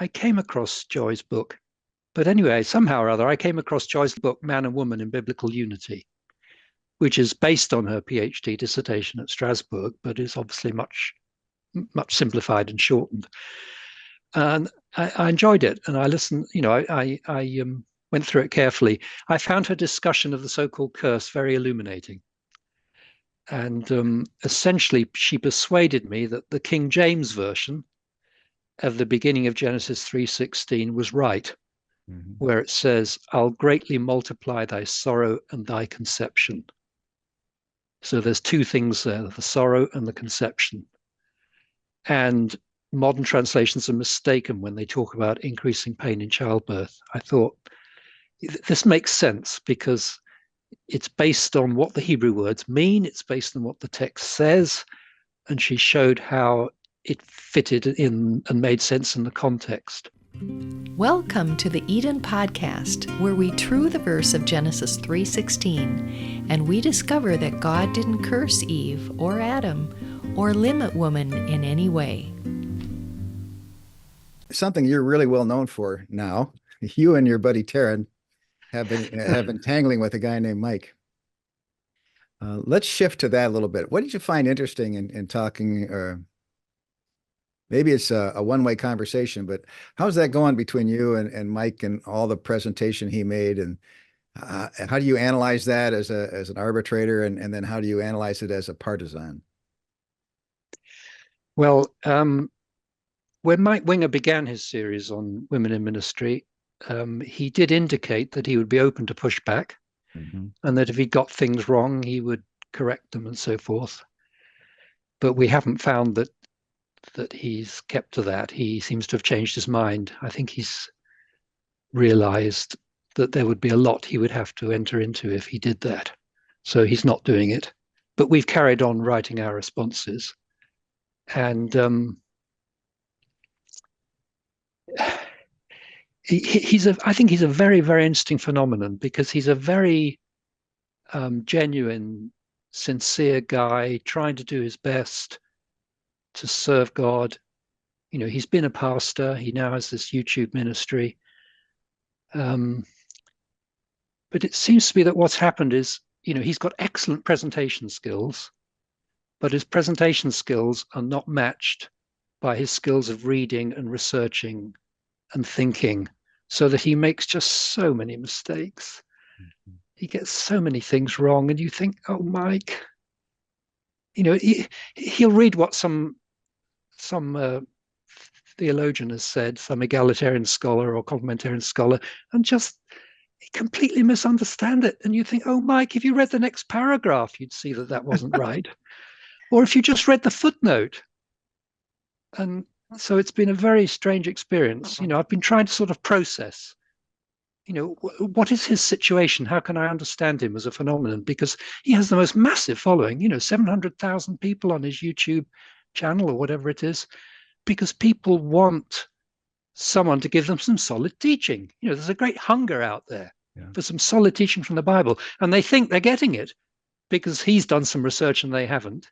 I came across Joy's book. But anyway, somehow or other, I came across Joy's book, Man and Woman in Biblical Unity, which is based on her PhD dissertation at Strasbourg, but is obviously much simplified and shortened. And I enjoyed it, and I listened. I went through it carefully. I found her discussion of the so-called curse very illuminating, and essentially, she persuaded me that the King James version of the beginning of Genesis 3:16 was right, where it says, "I'll greatly multiply thy sorrow and thy conception." So there's two things there, the sorrow and the conception. And modern translations are mistaken when they talk about increasing pain in childbirth. I thought this makes sense because it's based on what the Hebrew words mean, it's based on what the text says, and she showed how it fitted in and made sense in the context. Welcome to the Eden Podcast, where we true the verse of Genesis 3:16, and we discover that God didn't curse Eve or Adam or limit woman in any way. Something you're really well known for now. You and your buddy Taryn have been tangling with a guy named Mike. Let's shift to that a little bit. What did you find interesting in talking? Maybe it's a one-way conversation, but how's that going between you and Mike and all the presentation he made? And how do you analyze that as an arbitrator? And then how do you analyze it as a partisan? Well, when Mike Winger began his series on women in ministry, he did indicate that he would be open to pushback, and that if he got things wrong, he would correct them and so forth. But we haven't found that he's kept to that. He seems to have changed his mind. I think he's realized that there would be a lot he would have to enter into if he did that. So he's not doing it. But we've carried on writing our responses. And I think he's a very, very interesting phenomenon because he's a very genuine, sincere guy trying to do his best to serve God. You know, he's been a pastor. He now has this YouTube ministry. But it seems to be that what's happened is, you know, he's got excellent presentation skills, but his presentation skills are not matched by his skills of reading and researching and thinking, so that he makes just so many mistakes. He gets so many things wrong, and you think, oh, Mike, you know, he'll read what some theologian has said, some egalitarian scholar or complementarian scholar, and just completely misunderstand it. And you think, oh, Mike, if you read the next paragraph, you'd see that wasn't right. Or if you just read the footnote. And so it's been a very strange experience. You know, I've been trying to sort of process, you know, what is his situation? How can I understand him as a phenomenon? Because he has the most massive following, you know, 700,000 people on his YouTube channel or whatever it is, because people want someone to give them some solid teaching. You know, there's a great hunger out there for some solid teaching from the Bible, and they think they're getting it because he's done some research and they haven't.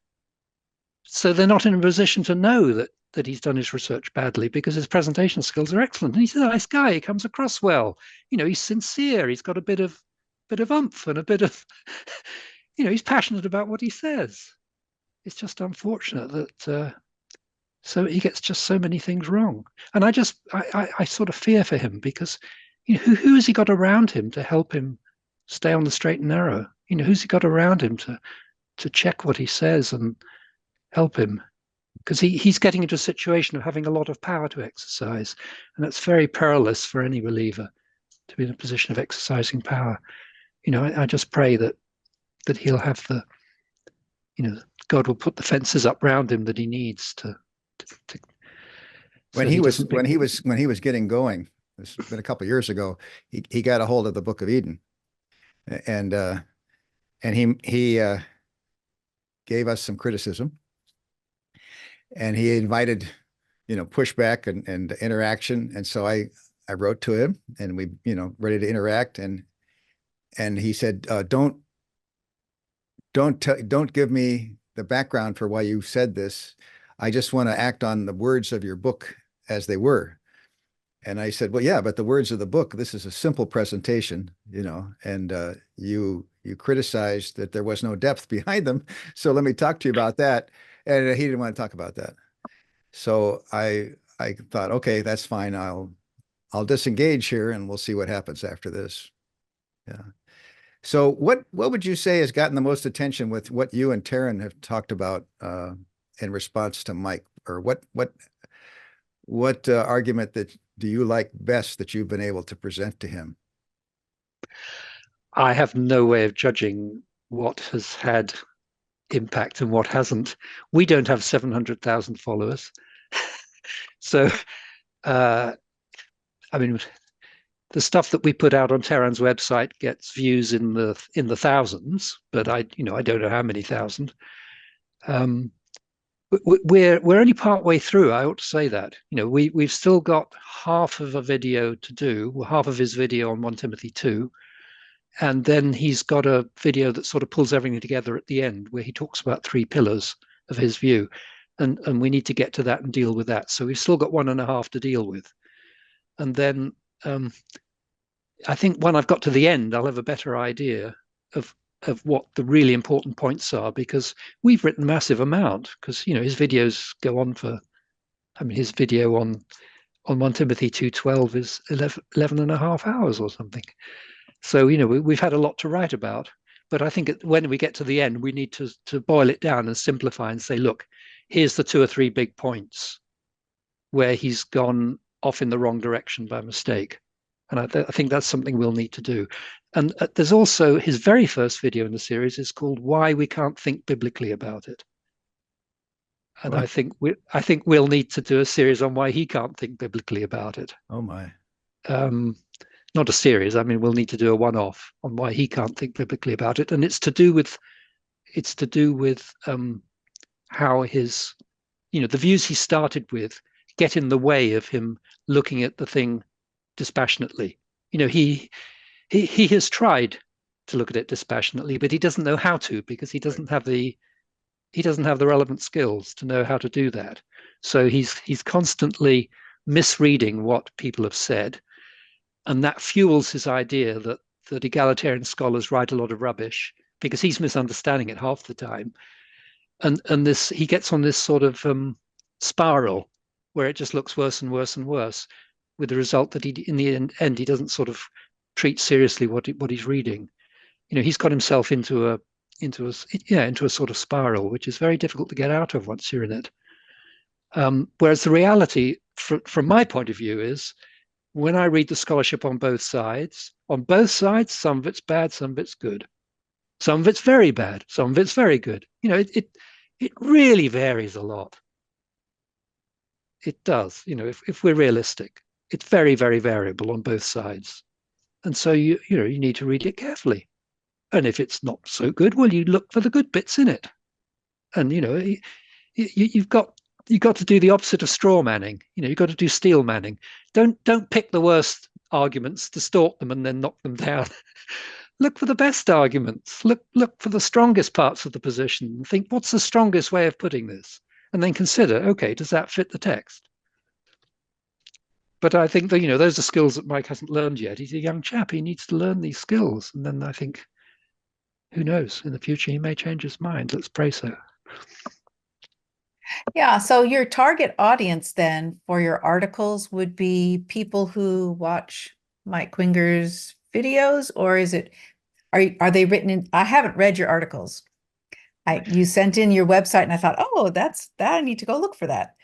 So they're not in a position to know that he's done his research badly because his presentation skills are excellent. And he's a nice guy. He comes across well. You know, he's sincere. He's got a bit of oomph and a bit of, you know, he's passionate about what he says. It's just unfortunate that so he gets just so many things wrong. And I sort of fear for him because, you know, who has he got around him to help him stay on the straight and narrow? You know, who's he got around him to check what he says and help him? Because he's getting into a situation of having a lot of power to exercise, and that's very perilous for any believer to be in a position of exercising power. You know, I just pray that he'll have the, you know, God will put the fences up round him that he needs to when he was getting going. This has been a couple of years ago. He got a hold of the Book of Eden, and he gave us some criticism. And he invited, you know, pushback and interaction. And so I wrote to him, and we, you know, ready to interact. And he said, don't give me the background for why you said this. I just want to act on the words of your book as they were. And I said, well, yeah, but the words of the book, this is a simple presentation, and you criticized that there was no depth behind them. So let me talk to you about that. And he didn't want to talk about that. So I thought, okay, that's fine. I'll disengage here and we'll see what happens after this. Yeah. So what would you say has gotten the most attention with what you and Taryn have talked about in response to Mike? Or what argument that do you like best that you've been able to present to him? I have no way of judging what has had impact and what hasn't. We don't have 700,000 followers. So, I mean, the stuff that we put out on Terran's website gets views in the thousands, but I don't know how many thousand. We're only part way through. I ought to say that. We've still got half of a video to do, half of his video on 1 Timothy 2, and then he's got a video that sort of pulls everything together at the end, where he talks about 3 pillars of his view, and we need to get to that and deal with that. So we've still got 1.5 to deal with, and then I think when I've got to the end, I'll have a better idea of what the really important points are, because we've written a massive amount, because his videos go on for, I mean, his video on 1 Timothy 2:12 is 11.5 hours or something. So we've had a lot to write about, but I think when we get to the end, we need to boil it down and simplify and say, look, here's the 2 or 3 big points where he's gone off in the wrong direction by mistake. And I think that's something we'll need to do. And there's also his very first video in the series is called "Why We Can't Think Biblically About It." And What? I think we'll need to do a series on why he can't think biblically about it. Oh my. Not a series. I mean, we'll need to do a one-off on why he can't think biblically about it, and it's to do with how his, the views he started with get in the way of him looking at the thing dispassionately. He has tried to look at it dispassionately, but he doesn't know how to, because he doesn't have the relevant skills to know how to do that. So he's constantly misreading what people have said, and that fuels his idea that egalitarian scholars write a lot of rubbish, because he's misunderstanding it half the time. And this, he gets on this sort of spiral where it just looks worse and worse and worse, with the result that in the end he doesn't sort of treat seriously what he's reading. He's got himself into a sort of spiral, which is very difficult to get out of once you're in it. Whereas the reality, from my point of view, is when I read the scholarship on both sides, some of it's bad, some of it's good, some of it's very bad, some of it's very good. It really varies a lot. It does. If we're realistic, it's very, very variable on both sides. And so you need to read it carefully. And if it's not so good, well, you look for the good bits in it. And you've got to do the opposite of straw manning. You've got to do steel manning. Don't pick the worst arguments, distort them, and then knock them down. Look for the best arguments. Look for the strongest parts of the position and think, what's the strongest way of putting this? And then consider, okay, does that fit the text? But I think that, those are skills that Mike hasn't learned yet. He's a young chap. He needs to learn these skills. And then I think, who knows, in the future, he may change his mind. Let's pray so. Yeah. So your target audience then for your articles would be people who watch Mike Winger's videos, or are they written in? I haven't read your articles. You sent in your website and I thought, oh, that I need to go look for that.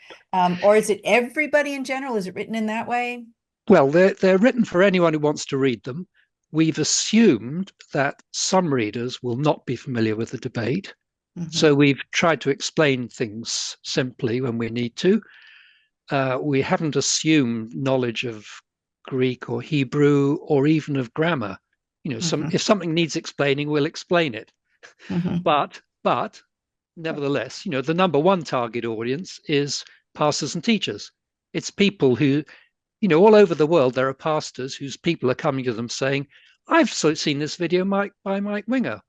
Or is it everybody in general? Is it written in that way? Well, they're written for anyone who wants to read them. We've assumed that some readers will not be familiar with the debate. Mm-hmm. So we've tried to explain things simply when we need to. We haven't assumed knowledge of Greek or Hebrew or even of grammar. Mm-hmm. If something needs explaining, we'll explain it. Mm-hmm. But nevertheless, the number one target audience is pastors and teachers. It's people who, all over the world, there are pastors whose people are coming to them saying, I've seen this video by Mike Winger.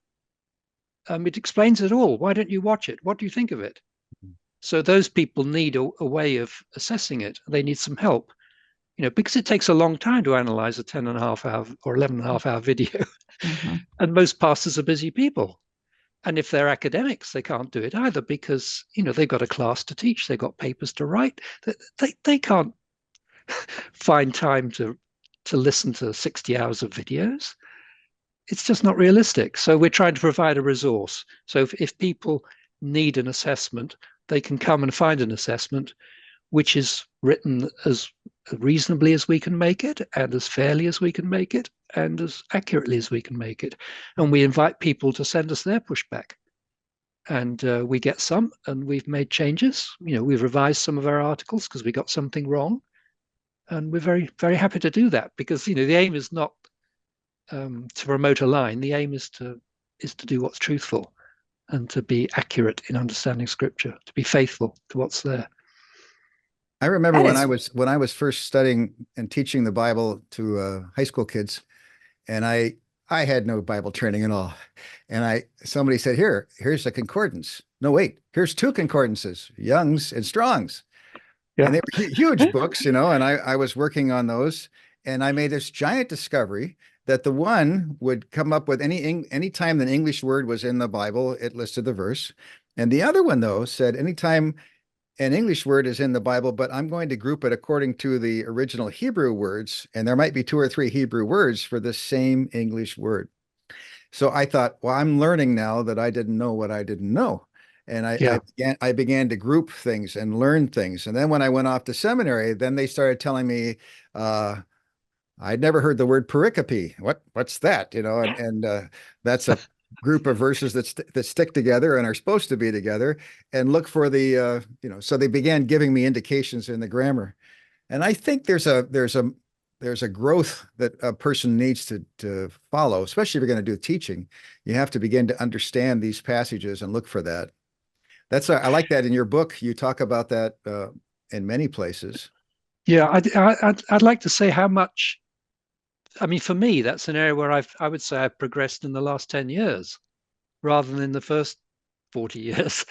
It explains it all. Why don't you watch it? What do you think of it? Mm-hmm. So those people need a way of assessing it. They need some help. because it takes a long time to analyze a 10.5 hour or 11.5 hour video. Mm-hmm. And most pastors are busy people. And if they're academics, they can't do it either because, they've got a class to teach, they've got papers to write. They can't find time to listen to 60 hours of videos. It's just not realistic. So we're trying to provide a resource. So if people need an assessment, they can come and find an assessment which is written as reasonably as we can make it, and as fairly as we can make it, and as accurately as we can make it. And we invite people to send us their pushback. And we get some, and we've made changes. We've revised some of our articles because we got something wrong. And we're very, very happy to do that because, the aim is not to promote a line. The aim is to do what's truthful and to be accurate in understanding Scripture, to be faithful to what's there. I remember when I was first studying and teaching the Bible to high school kids, and I had no Bible training at all. And somebody said, here's a concordance. No, wait, here's two concordances, Young's and Strong's. Yeah. And they were huge books, and I was working on those, and I made this giant discovery that the one would come up with any time an English word was in the Bible, it listed the verse. And the other one, though, said anytime an English word is in the Bible, but I'm going to group it according to the original Hebrew words, and there might be 2 or 3 Hebrew words for the same English word. So I thought, well, I'm learning now that I didn't know what I didn't know. And I began to group things and learn things. And then when I went off to seminary, then they started telling me, I'd never heard the word pericope. What's that? And that's a group of verses that stick together and are supposed to be together, and look for the so they began giving me indications in the grammar. And I think there's a growth that a person needs to follow, especially if you're going to do teaching. You have to begin to understand these passages and look for that. I like that in your book. You talk about that in many places. Yeah, I'd like to say how much. I mean, for me, that's an area where I would say I've progressed in the last 10 years rather than in the first 40 years.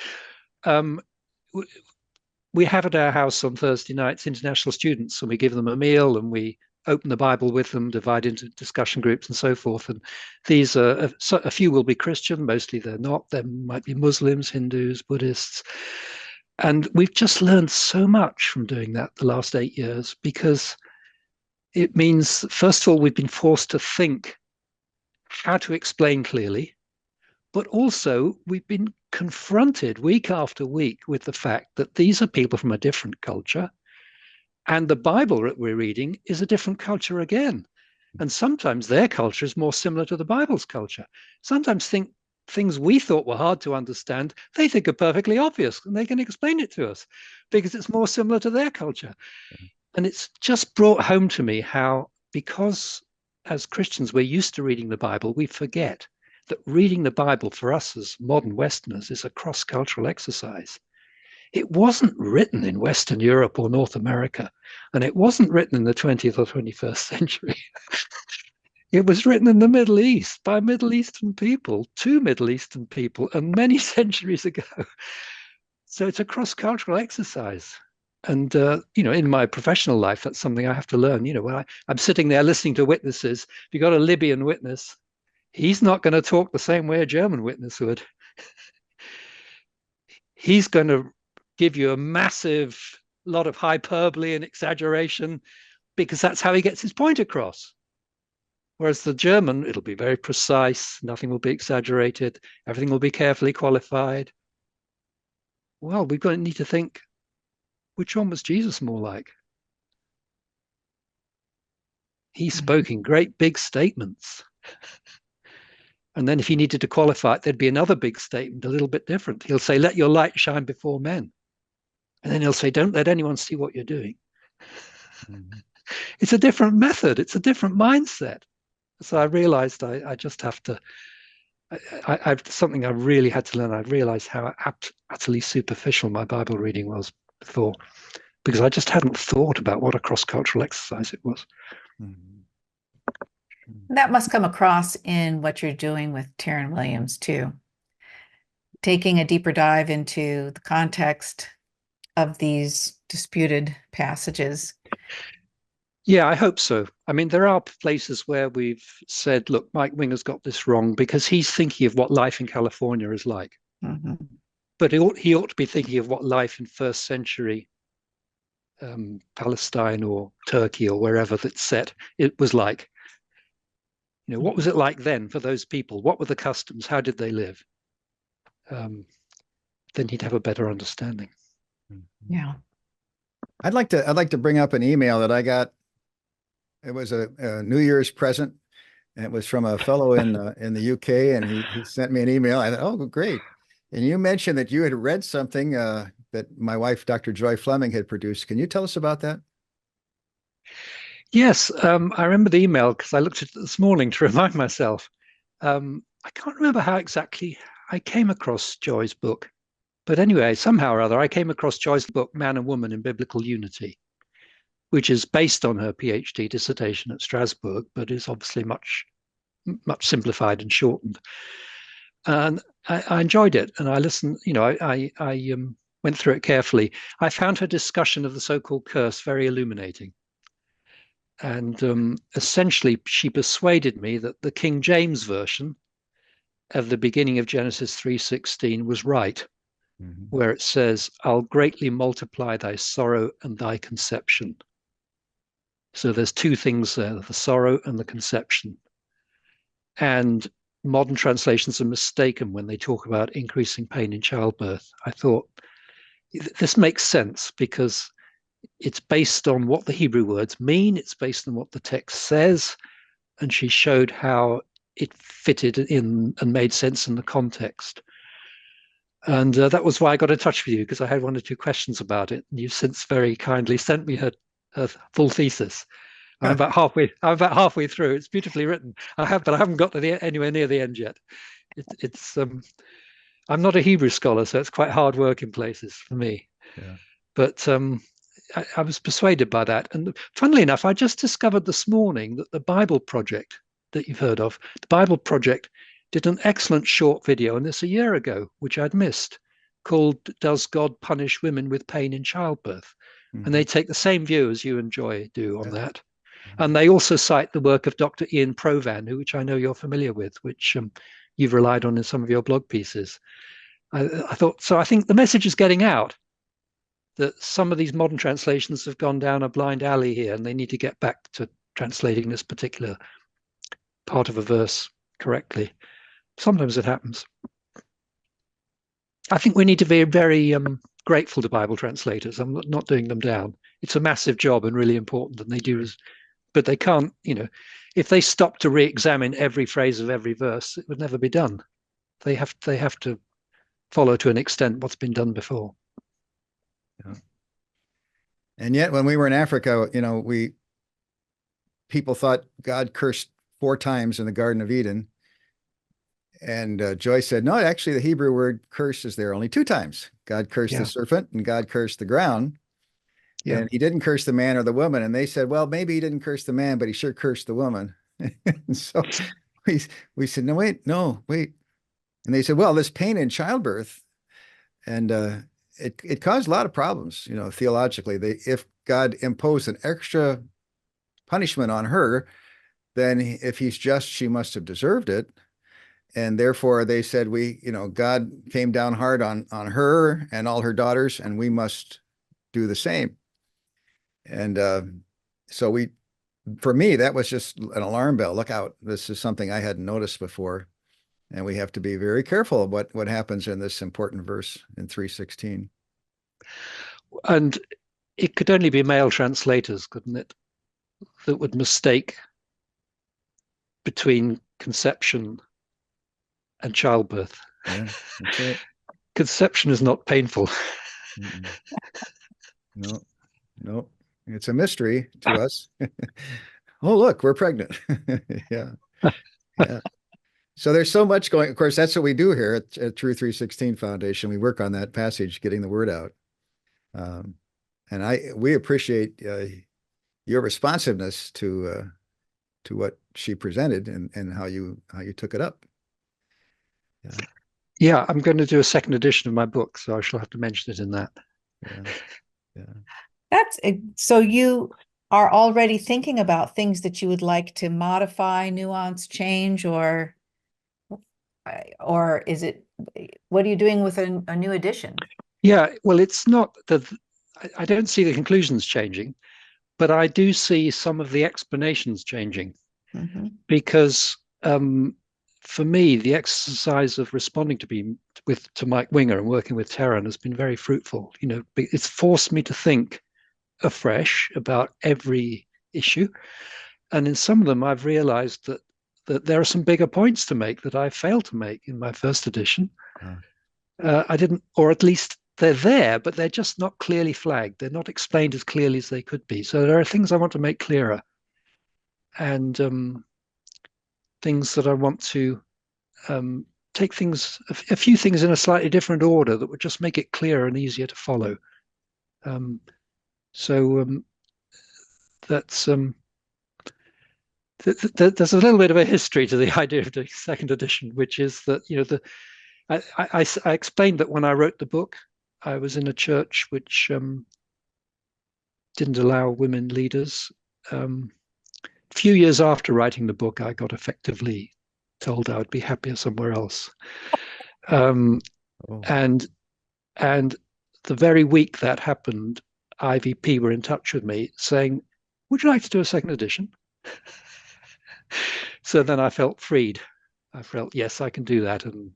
We have at our house on Thursday nights international students, and we give them a meal and we open the Bible with them, divide into discussion groups and so forth. And these are a few will be Christian, mostly they're not. There might be Muslims, Hindus, Buddhists. And we've just learned so much from doing that the last 8 years, because it means, first of all, we've been forced to think how to explain clearly, but also we've been confronted week after week with the fact that these are people from a different culture, and the Bible that we're reading is a different culture again. And sometimes their culture is more similar to the Bible's culture. Sometimes things we thought were hard to understand, they think are perfectly obvious, and they can explain it to us because it's more similar to their culture. And it's just brought home to me how, because as Christians, we're used to reading the Bible, we forget that reading the Bible for us as modern Westerners is a cross-cultural exercise. It wasn't written in Western Europe or North America, and it wasn't written in the 20th or 21st century. It was written in the Middle East by Middle Eastern people, to Middle Eastern people, and many centuries ago. So it's a cross-cultural exercise. And, in my professional life, that's something I have to learn. When I'm sitting there listening to witnesses, if you've got a Libyan witness, he's not going to talk the same way a German witness would. He's going to give you a massive lot of hyperbole and exaggeration because that's how he gets his point across. Whereas the German, it'll be very precise, nothing will be exaggerated, everything will be carefully qualified. Well, we're going to need to think, which one was Jesus more like? He spoke in great big statements. And then if he needed to qualify it, there'd be another big statement, a little bit different. He'll say, let your light shine before men. And then he'll say, don't let anyone see what you're doing. Mm-hmm. It's a different method. It's a different mindset. So I realized I just have to, I've something I really had to learn. I realized how utterly superficial my Bible reading was before, because I just hadn't thought about what a cross-cultural exercise it was. Mm-hmm. That must come across in what you're doing with Taryn Williams too. Taking a deeper dive into the context of these disputed passages. Yeah, I hope so. I mean, there are places where we've said, look, Mike Winger's got this wrong because he's thinking of what life in California is like. But he ought to be thinking of what life in first century Palestine or Turkey or wherever that's set it was like. What was it like then for those people? What were the customs? How did they live? Then he'd have a better understanding. Yeah. I'd like to bring up an email that I got. It was a New Year's present, and it was from a fellow in the UK, and he sent me an email. I thought, oh, great. And you mentioned that you had read something that my wife, Dr. Joy Fleming, had produced. Can you tell us about that? Yes, I remember the email because I looked at it this morning to remind myself. I can't remember how exactly I came across Joy's book, but anyway, somehow or other, I came across Joy's book, Man and Woman in Biblical Unity, which is based on her PhD dissertation at Strasbourg, but is obviously much simplified and shortened. And I enjoyed it, and I listened. I went through it carefully. I found her discussion of the so-called curse very illuminating. And essentially, she persuaded me that the King James version of the beginning of Genesis 3:16 was right, where it says, "I'll greatly multiply thy sorrow and thy conception." So there's two things there, the sorrow and the conception. And modern translations are mistaken when they talk about increasing pain in childbirth. I thought this makes sense because it's based on what the Hebrew words mean, it's based on what the text says, and she showed how it fitted in and made sense in the context. And that was why I got in touch with you, because I had one or two questions about it. And you've since very kindly sent me her full thesis. I'm about halfway through. It's beautifully written. But I haven't got to anywhere near the end yet. I'm not a Hebrew scholar, so it's quite hard work in places for me. Yeah. But I was persuaded by that. And funnily enough, I just discovered this morning that the Bible Project that you've heard of, the Bible Project did an excellent short video on this a year ago, which I'd missed, called "Does God Punish Women with Pain in Childbirth?" And they take the same view as you and Joy do on that. And they also cite the work of Dr. Ian Provan, which I know you're familiar with, which you've relied on in some of your blog pieces. I thought, so I think the message is getting out that some of these modern translations have gone down a blind alley here, and they need to get back to translating this particular part of a verse correctly. Sometimes it happens. I think we need to be very grateful to Bible translators. I'm not doing them down. It's a massive job and really important, and they do, but they can't, if they stop to re-examine every phrase of every verse, it would never be done. They have to follow to an extent what's been done before. Yeah. And yet, when we were in Africa, people thought God cursed 4 times in the Garden of Eden. And Joy said, no, actually, the Hebrew word curse is there only 2 times. God cursed the serpent and God cursed the ground. Yeah. And he didn't curse the man or the woman. And they said, well, maybe he didn't curse the man, but he sure cursed the woman. And so we said, no, wait. And they said, well, this pain in childbirth. And it caused a lot of problems, theologically. If God imposed an extra punishment on her, then if he's just, she must have deserved it. And therefore they said, God came down hard on her and all her daughters, and we must do the same. And so for me, that was just an alarm bell. Look out. This is something I hadn't noticed before. And we have to be very careful what happens in this important verse in 3:16. And it could only be male translators, couldn't it, that would mistake between conception and childbirth. Yeah, that's right. Conception is not painful. No, it's a mystery to us. Oh, look, we're pregnant. Yeah. So there's so much going. Of course, that's what we do here at True 316 Foundation. We work on that passage, getting the word out. And we appreciate your responsiveness to what she presented and how you took it up. Yeah, I'm going to do a second edition of my book, so I shall have to mention it in that. So you are already thinking about things that you would like to modify, nuance, change, or is it, what are you doing with a new edition? Yeah, well, it's not that I don't see the conclusions changing, but I do see some of the explanations changing Mm-hmm. because for me, the exercise of responding to Mike Winger and working with Terran has been very fruitful. It's forced me to think afresh about every issue, and in some of them, I've realized that there are some bigger points to make that I failed to make in my first edition. I didn't, or at least they're there, but they're just not clearly flagged. They're not explained as clearly as they could be. So there are things I want to make clearer, and things that I want to take a few things in a slightly different order that would just make it clearer and easier to follow. So that's there's a little bit of a history to the idea of the second edition, which is that I explained that when I wrote the book, I was in a church which didn't allow women leaders. A few years after writing the book, I got effectively told I would be happier somewhere else. And the very week that happened, IVP were in touch with me saying, "Would you like to do a second edition?" So then I felt freed. I felt, yes, I can do that, and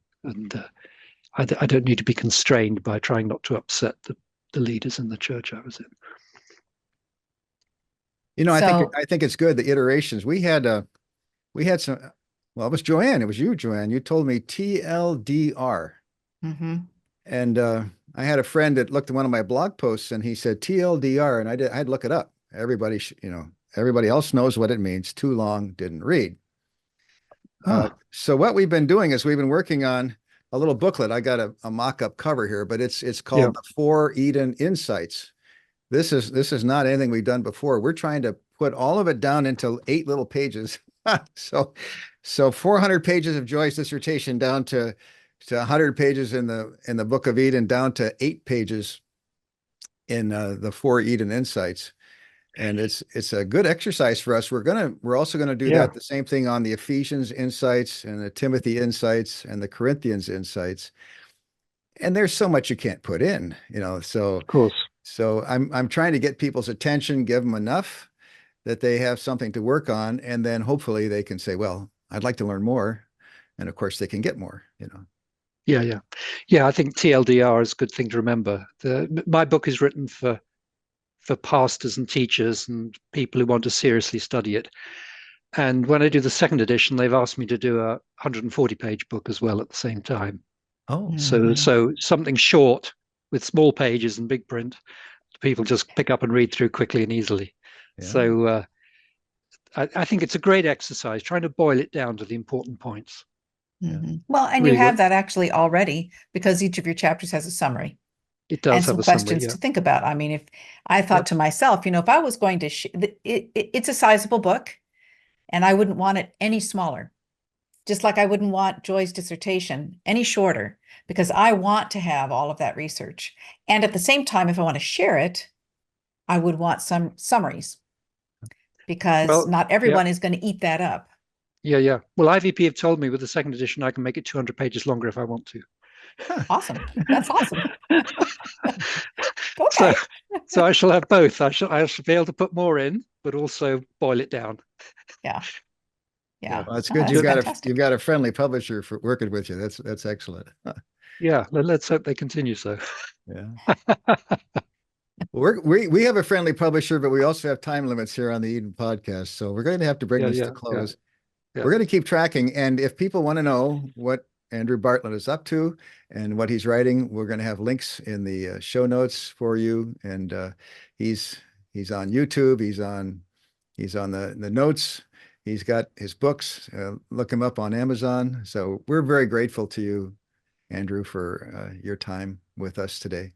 I don't need to be constrained by trying not to upset the leaders in the church I was in. I think it's good, the iterations. We had some, well, it was Joanne. It was you, Joanne. You told me TLDR. Mm-hmm. And I had a friend that looked at one of my blog posts and he said TLDR, and I had to look it up. Everybody else knows what it means. Too long, didn't read. So what we've been doing is we've been working on a little booklet. I got a mock-up cover here, but it's called The 4 Eden Insights. This is not anything we've done before. We're trying to put all of it down into 8 little pages. So 400 pages of Joy's dissertation down to 100 pages in the Book of Eden, down to 8 pages in the 4 Eden Insights. And it's a good exercise for us. We're also gonna do that, the same thing on the Ephesians Insights and the Timothy Insights and the Corinthians Insights. And there's so much you can't put in, so of course. So I'm trying to get people's attention, give them enough that they have something to work on, and then hopefully they can say, well, I'd like to learn more. And of course they can get more, Yeah. I think TLDR is a good thing to remember. My book is written for pastors and teachers and people who want to seriously study it. And when I do the second edition, they've asked me to do a 140-page book as well at the same time. Oh, so something short with small pages and big print, people just pick up and read through quickly and easily. Yeah. So I think it's a great exercise, trying to boil it down to the important points. Mm-hmm. Well, and really you have that actually already, because each of your chapters has a summary. It does and have some a questions summary, to think about. I mean, if I thought to myself, if I was going to, it's a sizable book, and I wouldn't want it any smaller, just like I wouldn't want Joy's dissertation any shorter, because I want to have all of that research. And at the same time, if I want to share it, I would want some summaries, because not everyone is going to eat that up. Yeah. Well, IVP have told me with the second edition, I can make it 200 pages longer if I want to. Awesome. That's awesome. Okay. So I shall have both. I shall be able to put more in, but also boil it down. Yeah. Well, that's good. You've got a friendly publisher for working with you. That's excellent. Yeah. Let's hope they continue so. Yeah. We have a friendly publisher, but we also have time limits here on the Eden podcast. So we're going to have to bring this to close. Yeah. We're going to keep tracking. And if people want to know what Andrew Bartlett is up to and what he's writing, we're going to have links in the show notes for you. And he's on YouTube. He's on the notes. He's got his books. Look him up on Amazon. So we're very grateful to you, Andrew, for your time with us today.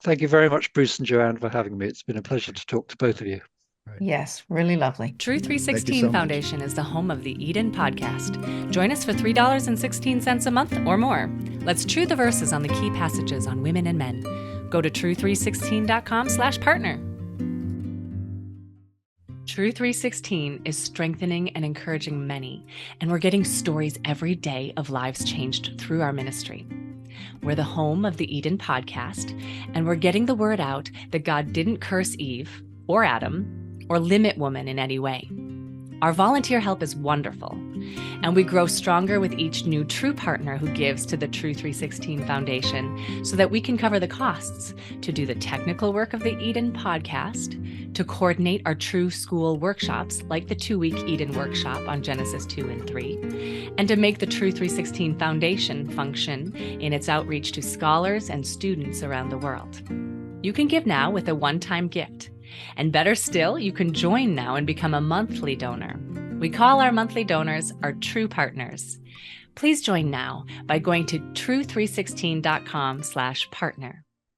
Thank you very much, Bruce and Joanne, for having me. It's been a pleasure to talk to both of you. Right. Yes, really lovely. True 316 Foundation is the home of the Eden podcast. Join us for $3.16 a month or more. Let's true the verses on the key passages on women and men. Go to true316.com/partner. True 316 is strengthening and encouraging many, and we're getting stories every day of lives changed through our ministry. We're the home of the Eden podcast, and we're getting the word out that God didn't curse Eve or Adam or limit woman in any way. Our volunteer help is wonderful, and we grow stronger with each new true partner who gives to the True 316 Foundation so that we can cover the costs to do the technical work of the Eden podcast, to coordinate our True School workshops like the 2-week Eden workshop on Genesis 2 and 3, and to make the True 316 Foundation function in its outreach to scholars and students around the world. You can give now with a one-time gift. And better still, you can join now and become a monthly donor. We call our monthly donors our true partners. Please join now by going to true316.com/partner.